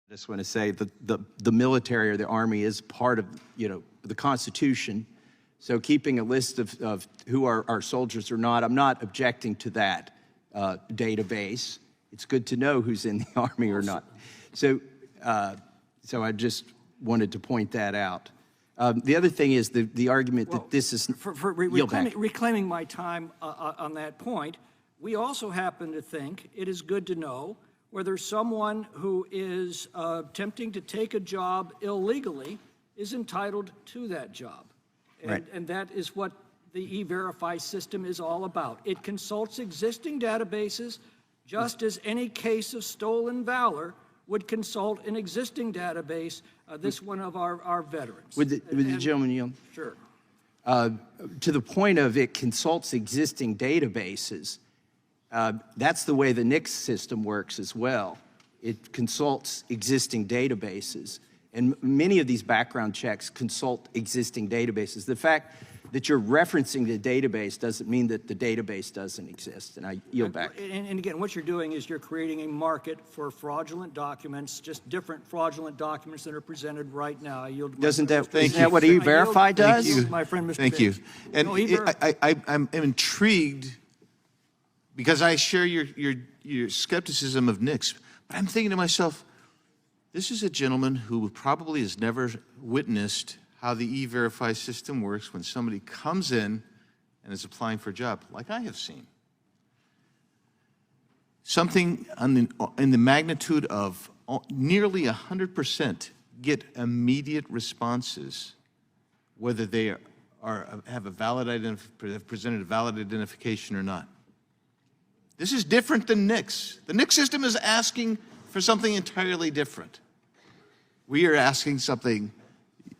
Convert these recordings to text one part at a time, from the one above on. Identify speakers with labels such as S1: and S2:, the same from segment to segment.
S1: I just want to say that the military or the Army is part of, the Constitution. So keeping a list of who are our soldiers or not, I'm not objecting to that database. It's good to know who's in the Army or not. So I just wanted to point that out. The other thing is the argument that this is...
S2: For reclaiming my time on that point, we also happen to think it is good to know whether someone who is attempting to take a job illegally is entitled to that job. And that is what the E-Verify system is all about. It consults existing databases just as any case of stolen valor would consult an existing database, this one of our veterans.
S1: Would the gentleman yield?
S2: Sure.
S1: To the point of it consults existing databases, that's the way the NICS system works as well. It consults existing databases. And many of these background checks consult existing databases. The fact that you're referencing the database doesn't mean that the database doesn't exist. And I yield back.
S2: And again, what you're doing is you're creating a market for fraudulent documents, just different fraudulent documents that are presented right now. I yield.
S1: Isn't that what E-Verify does?
S2: Thank you, my friend, Mr.
S3: Thank you. And
S2: no,
S3: I'm intrigued because I share your skepticism of NICS, but I'm thinking to myself, this is a gentleman who probably has never witnessed how the E-Verify system works when somebody comes in and is applying for a job, like I have seen. Something in the magnitude of nearly 100% get immediate responses, whether they have presented a valid identification or not. This is different than NICS. The NICS system is asking for something entirely different. We are asking something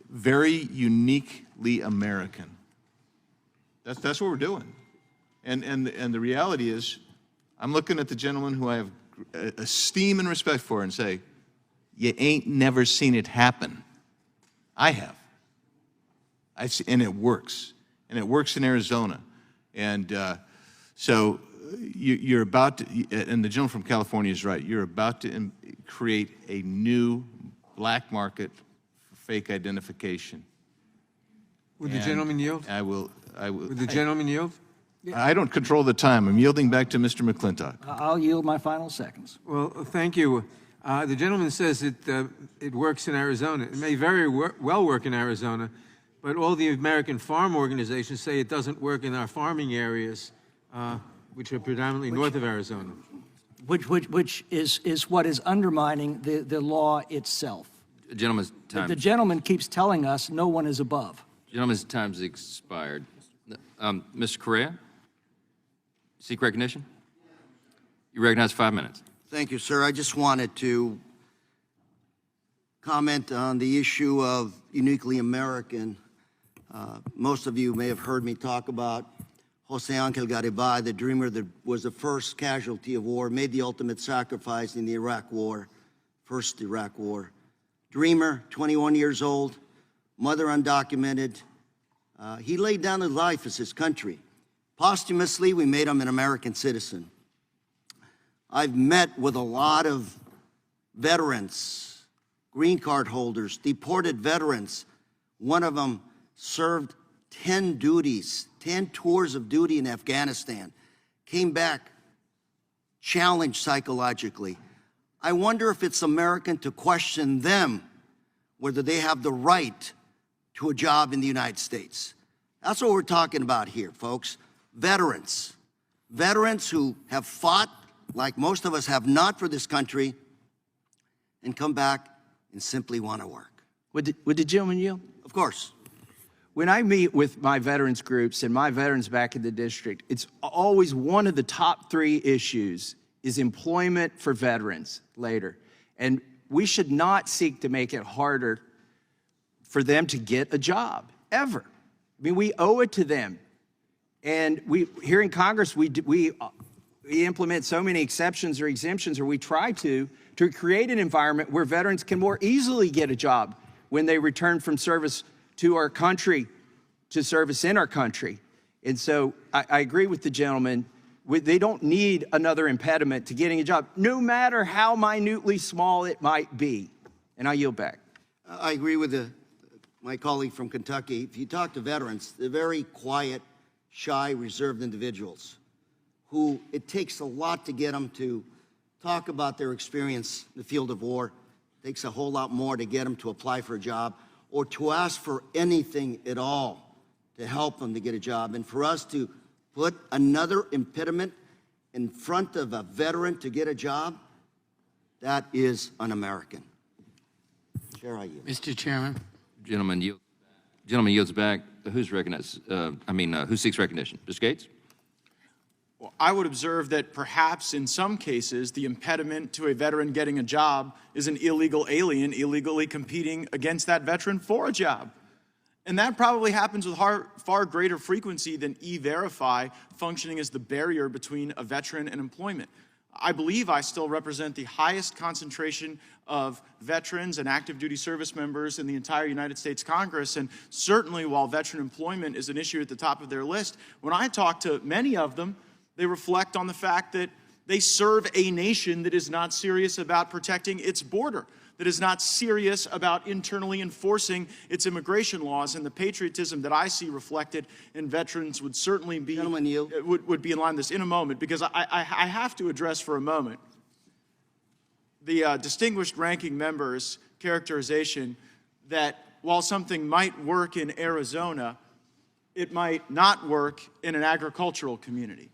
S3: very uniquely American. That's what we're doing. And the reality is, I'm looking at the gentleman who I have esteem and respect for and say, you ain't never seen it happen. I have. And it works. And it works in Arizona. And so you're about to, and the gentleman from California is right, you're about to create a new black market for fake identification.
S4: Would the gentleman yield?
S3: I will.
S4: Would the gentleman yield?
S3: I don't control the time. I'm yielding back to Mr. McClintock.
S2: I'll yield my final seconds.
S4: Well, thank you. The gentleman says it works in Arizona. It may very well work in Arizona, but all the American farm organizations say it doesn't work in our farming areas, which are predominantly north of Arizona.
S2: Which is what is undermining the law itself.
S5: Gentleman's time.
S2: The gentleman keeps telling us no one is above.
S5: Gentleman's time's expired. Mr. Correa, seek recognition? You recognize 5 minutes.
S6: Thank you, sir. I just wanted to comment on the issue of uniquely American. Most of you may have heard me talk about Jose Angel Garibay, the dreamer that was the first casualty of war, made the ultimate sacrifice in the Iraq War, first Iraq War. Dreamer, 21 years old, mother undocumented. He laid down his life as his country. Posthumously, we made him an American citizen. I've met with a lot of veterans, green card holders, deported veterans. One of them served 10 tours of duty in Afghanistan, came back challenged psychologically. I wonder if it's American to question them whether they have the right to a job in the United States. That's what we're talking about here, folks. Veterans. Veterans who have fought, like most of us have not, for this country, and come back and simply want to work.
S1: Would the gentleman yield?
S6: Of course.
S1: When I meet with my veterans groups and my veterans back in the district, it's always one of the top 3 issues is employment for veterans later. And we should not seek to make it harder for them to get a job, ever. I mean, we owe it to them. And here in Congress, we implement so many exceptions or exemptions, or we try to create an environment where veterans can more easily get a job when they return from service to our country, to service in our country. And so I agree with the gentleman. They don't need another impediment to getting a job, no matter how minutely small it might be. And I yield back.
S6: I agree with my colleague from Kentucky. If you talk to veterans, they're very quiet, shy, reserved individuals who it takes a lot to get them to talk about their experience in the field of war. It takes a whole lot more to get them to apply for a job or to ask for anything at all to help them to get a job. And for us to put another impediment in front of a veteran to get a job, that is un-American. Chair, I yield.
S7: Mr. Chairman.
S5: Gentleman yields back. Who's recognized? Who seeks recognition? Mr. Gates?
S8: Well, I would observe that perhaps in some cases, the impediment to a veteran getting a job is an illegal alien illegally competing against that veteran for a job. And that probably happens with far greater frequency than E-Verify functioning as the barrier between a veteran and employment. I believe I still represent the highest concentration of veterans and active duty service members in the entire United States Congress. And certainly while veteran employment is an issue at the top of their list, when I talk to many of them, they reflect on the fact that they serve a nation that is not serious about protecting its border, that is not serious about internally enforcing its immigration laws, and the patriotism that I see reflected in veterans would certainly be would be in line with this in a moment, because I have to address for a moment the distinguished ranking member's characterization that while something might work in Arizona, it might not work in an agricultural community.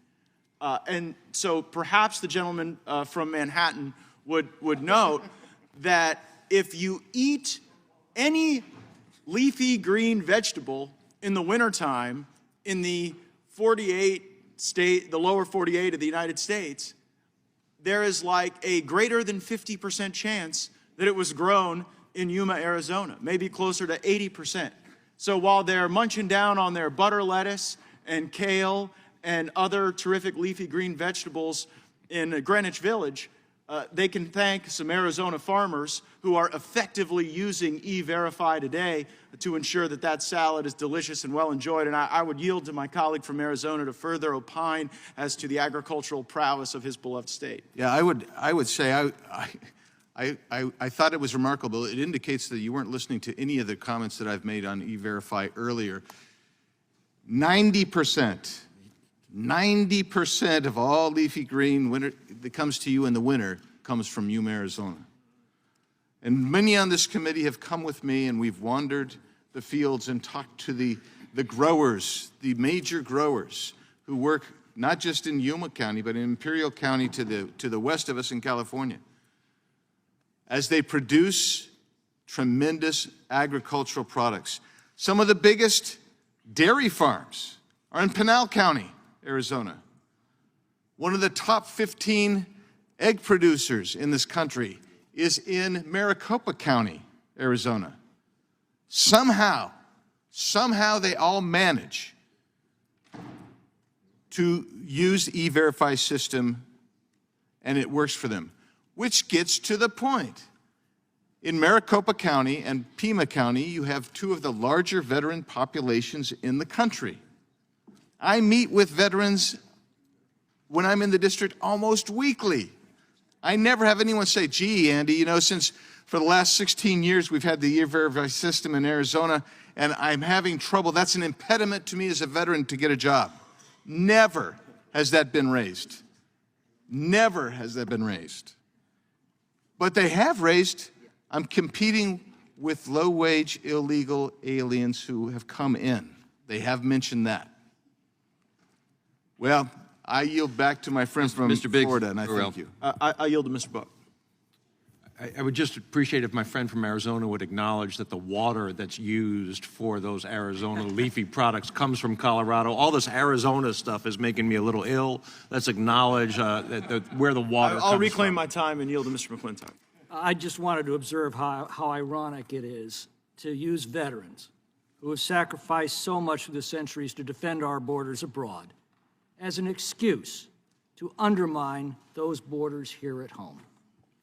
S8: And so perhaps the gentleman from Manhattan would note that if you eat any leafy green vegetable in the wintertime in the lower 48 of the United States, there is like a greater than 50% chance that it was grown in Yuma, Arizona, maybe closer to 80%. So while they're munching down on their butter lettuce and kale and other terrific leafy green vegetables in Greenwich Village, they can thank some Arizona farmers who are effectively using E-Verify today to ensure that that salad is delicious and well enjoyed. And I would yield to my colleague from Arizona to further opine as to the agricultural prowess of his beloved state.
S3: Yeah, I would say I thought it was remarkable. It indicates that you weren't listening to any of the comments that I've made on E-Verify earlier. 90% of all leafy green that comes to you in the winter comes from Yuma, Arizona. And many on this committee have come with me, and we've wandered the fields and talked to the growers, the major growers who work not just in Yuma County, but in Imperial County to the west of us in California, as they produce tremendous agricultural products. Some of the biggest dairy farms are in Pinal County, Arizona. One of the top 15 egg producers in this country is in Maricopa County, Arizona. Somehow they all manage to use the E-Verify system, and it works for them, which gets to the point. In Maricopa County and Pima County, you have two of the larger veteran populations in the country. I meet with veterans when I'm in the district almost weekly. I never have anyone say, gee, Andy, you know, since for the last 16 years we've had the E-Verify system in Arizona and I'm having trouble. That's an impediment to me as a veteran to get a job. Never has that been raised. Never has that been raised. But they have raised, I'm competing with low-wage illegal aliens who have come in. They have mentioned that. Well, I yield back to my friend from
S5: Mr. Biggs,
S3: Florida, and I thank you.
S8: I yield to Mr. Buck.
S9: I would just appreciate if my friend from Arizona would acknowledge that the water that's used for those Arizona leafy products comes from Colorado. All this Arizona stuff is making me a little ill. Let's acknowledge where the water comes from.
S8: I'll reclaim my time and yield to Mr. McClintock.
S2: I just wanted to observe how ironic it is to use veterans who have sacrificed so much through the centuries to defend our borders abroad as an excuse to undermine those borders here at home.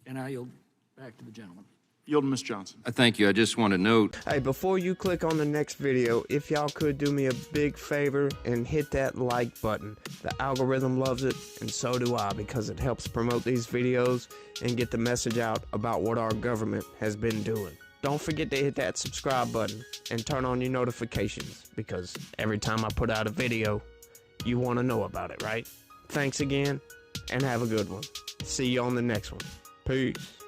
S2: And I yield back to the gentleman.
S8: Yield to Ms. Johnson.
S5: Thank you. I just want to note,
S7: Hey, before you click on the next video, if y'all could do me a big favor and hit that like button. The algorithm loves it, and so do I, because it helps promote these videos and get the message out about what our government has been doing. Don't forget to hit that subscribe button and turn on your notifications, because every time I put out a video, you want to know about it, right? Thanks again, and have a good one. See you on the next one. Peace.